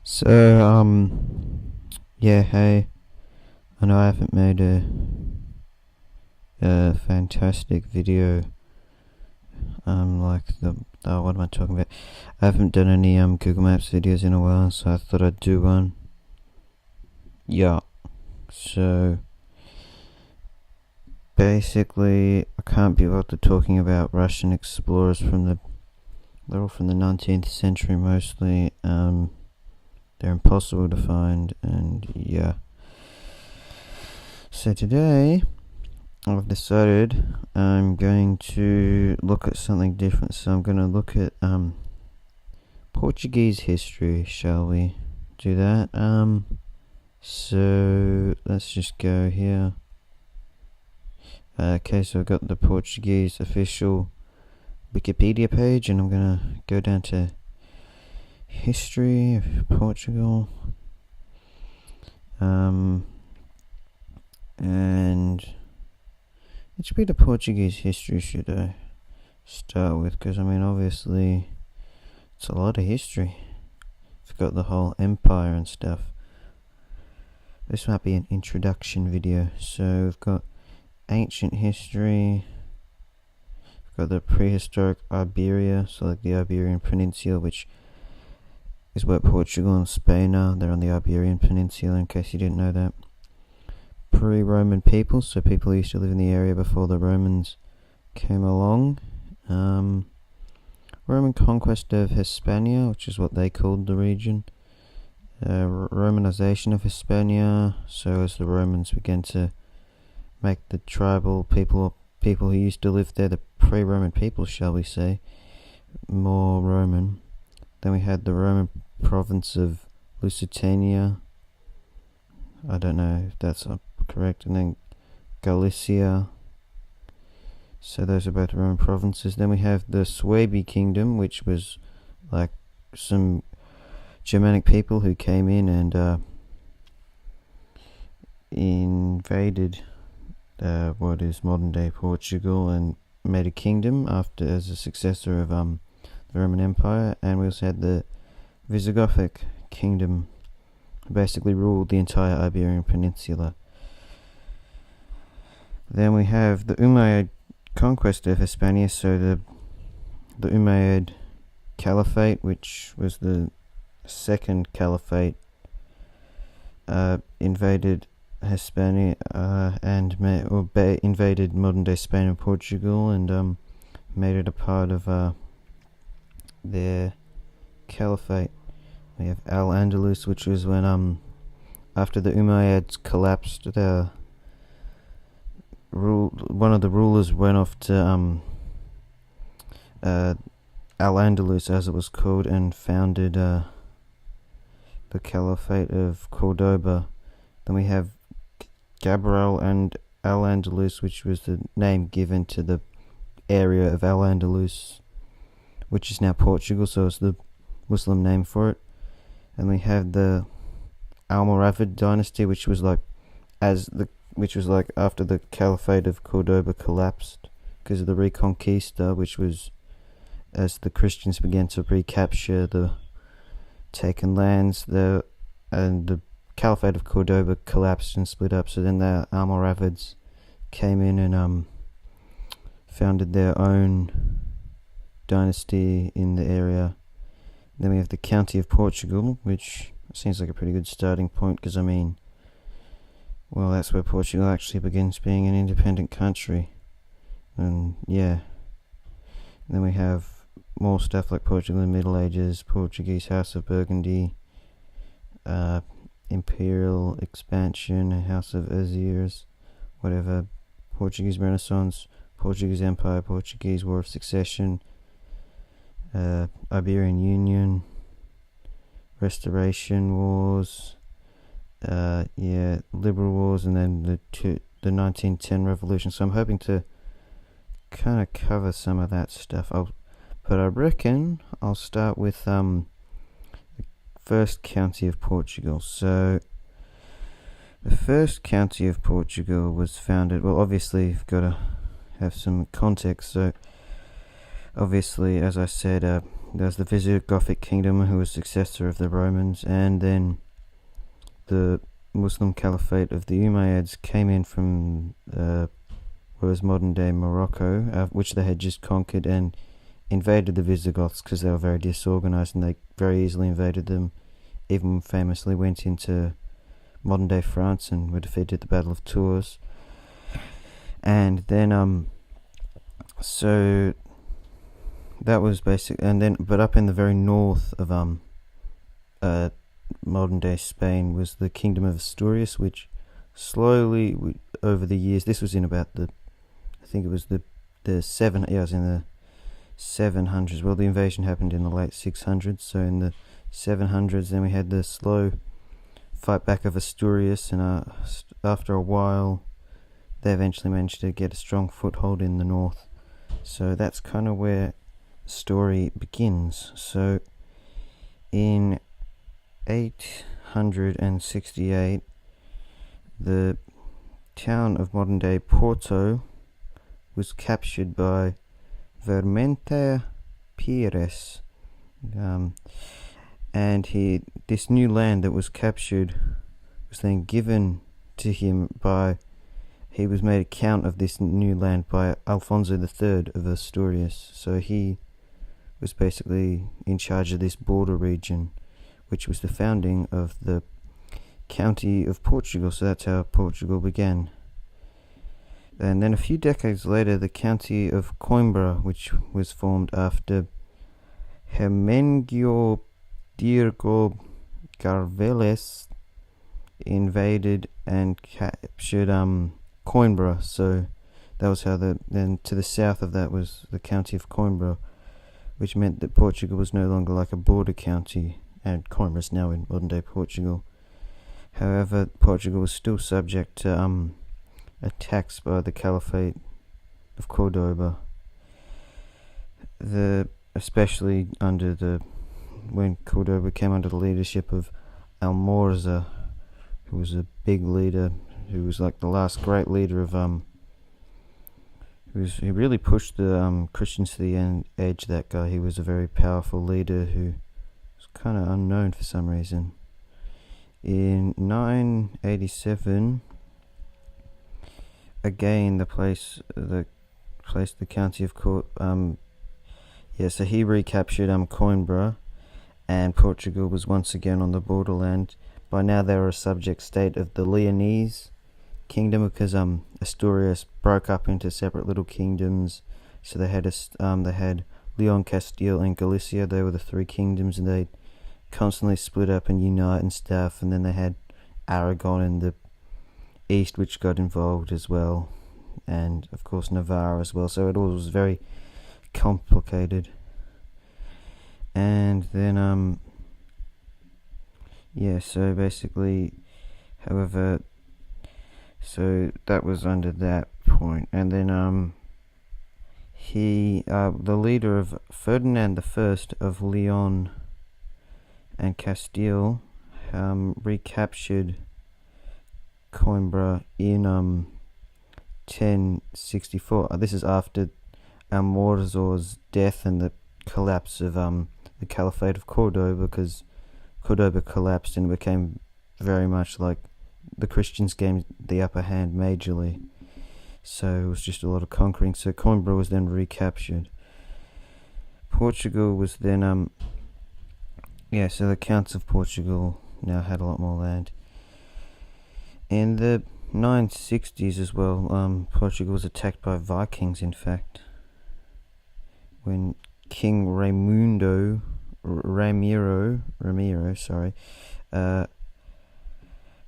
So, yeah, hey, I know I haven't made a fantastic video, like what am I talking about? I haven't done any, Google Maps videos in a while, so I thought I'd do one. Yeah, so, basically, I can't be bothered talking about Russian explorers they're all from the 19th century mostly, they're impossible to find, and yeah. So today, I've decided I'm going to look at something different. So I'm going to look at Portuguese history. Shall we do that? So let's just go here. Okay, so I've got the Portuguese official Wikipedia page, and I'm going to go down to history of Portugal. And it should be the Portuguese history should I start with, because I mean obviously it's a lot of history. It's got the whole empire and stuff. This might be an introduction video. So we've got ancient history, we've got the prehistoric Iberia, so like the Iberian Peninsula, which is where Portugal and Spain are. They're on the Iberian Peninsula, in case you didn't know that. Pre-Roman people, so people who used to live in the area before the Romans came along. Roman conquest of Hispania, which is what they called the region. Romanization of Hispania, so as the Romans began to make the tribal people who used to live there, the pre-Roman people, shall we say, more Roman. Then we had the Roman province of Lusitania. I don't know if that's correct. And then Galicia. So those are both Roman provinces. Then we have the Suebi kingdom, which was like some Germanic people who came in and invaded what is modern day Portugal and made a kingdom as a successor of the Roman Empire. And we also had the Visigothic kingdom, who basically ruled the entire Iberian Peninsula. Then we have the Umayyad conquest of Hispania, so the Umayyad Caliphate, which was the second caliphate, invaded Hispania and invaded modern day Spain and Portugal, and made it a part of their caliphate. We have Al-Andalus, which was when after the Umayyads collapsed, one of the rulers went off to Al-Andalus, as it was called, and founded the Caliphate of Cordoba. Then we have Gabriel and Al-Andalus, which was the name given to the area of Al-Andalus, which is now Portugal, so it's the Muslim name for it. And we have the Almoravid dynasty, which was like after the Caliphate of Cordoba collapsed because of the Reconquista, which was as the Christians began to recapture the taken lands. And the Caliphate of Cordoba collapsed and split up. So then the Almoravids came in and founded their own dynasty in the area. Then we have the County of Portugal, which seems like a pretty good starting point, because I mean, well, that's where Portugal actually begins being an independent country. And yeah. And then we have more stuff like Portugal in the Middle Ages, Portuguese House of Burgundy, Imperial Expansion, House of Azirs, whatever, Portuguese Renaissance, Portuguese Empire, Portuguese War of Succession, Iberian Union, Restoration Wars, Liberal Wars, and then the 1910 Revolution. So I'm hoping to kind of cover some of that stuff. But I reckon I'll start with the First County of Portugal. So the First County of Portugal was founded, well, obviously you've got to have some context. So obviously, as I said, there's the Visigothic kingdom, who was successor of the Romans, and then the Muslim Caliphate of the Umayyads came in from what was modern-day Morocco, which they had just conquered, and invaded the Visigoths because they were very disorganized, and they very easily invaded them. Even famously went into modern-day France and were defeated at the Battle of Tours. And then so that was basic. And then, but up in the very north of modern-day Spain was the Kingdom of Asturias, which slowly over the years, this was in about the, I think it was the seven. Yeah, it was in the 700s. Well, the invasion happened in the late 600s, so in the 700s, then we had the slow fight back of Asturias, and after a while, they eventually managed to get a strong foothold in the north. So that's kind of where the story begins. So in 868, the town of modern-day Porto was captured by Vermente Pires, and this new land that was captured was then given to him by, he was made a count of this new land by Alfonso III of Asturias. So he was basically in charge of this border region, which was the founding of the County of Portugal. So that's how Portugal began. And then a few decades later, the County of Coimbra, which was formed after Hermenegildo Diego Garveles invaded and captured Coimbra. So that was how then to the south of that was the County of Coimbra, which meant that Portugal was no longer like a border county, and Coimbra is now in modern day Portugal. However, Portugal was still subject to attacks by the Caliphate of Cordoba, especially when Cordoba came under the leadership of Almorza, who was a big leader, who was like the last great leader of he really pushed the Christians to the edge. That guy, he was a very powerful leader who was kind of unknown for some reason. In 987, again the County of so he recaptured Coimbra, and Portugal was once again on the borderland. By now they were a subject state of the Leonese kingdom, because Asturias broke up into separate little kingdoms. So they had Leon, Castile, and Galicia. They were the three kingdoms, and they constantly split up and unite and stuff. And then they had Aragon in the east, which got involved as well, and of course Navarre as well. So it all was very complicated. And then so basically, however, so that was under that point. And then the leader of Ferdinand I of Leon and Castile recaptured Coimbra in 1064. This is after Almorzor's death and the collapse of the Caliphate of Cordoba, because Cordoba collapsed and became very much like the Christians gained the upper hand majorly. So it was just a lot of conquering. So Coimbra was then recaptured. Portugal was then so the Counts of Portugal now had a lot more land. In the 960s as well, Portugal was attacked by Vikings, in fact, when King Ramiro,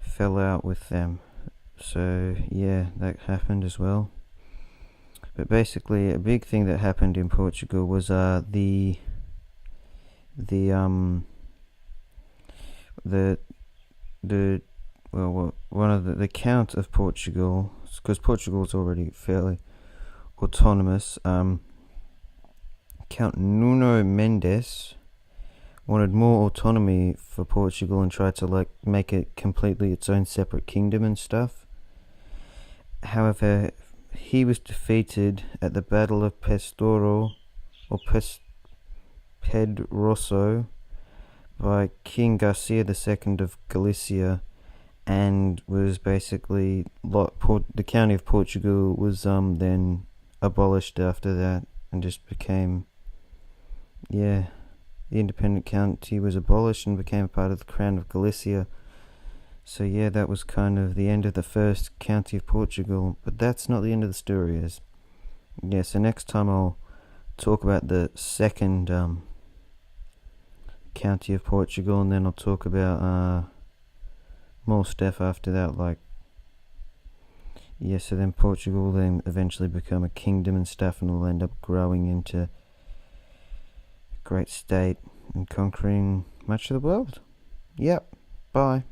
fell out with them. So yeah, that happened as well. But basically, a big thing that happened in Portugal was the Count of Portugal, because Portugal is already fairly autonomous. Count Nuno Mendes wanted more autonomy for Portugal and tried to make it completely its own separate kingdom and stuff. However, he was defeated at the Battle of Pestoro, or Pedroso by King Garcia II of Galicia, and was basically the county of Portugal was then abolished after that, and just became, the independent county was abolished and became a part of the Crown of Galicia. So that was kind of the end of the first county of Portugal, but that's not the end of the story. So next time I'll talk about the second county of Portugal, and then I'll talk about more stuff after that, so then Portugal will then eventually become a kingdom and stuff, and will end up growing into a great state and conquering much of the world. Bye.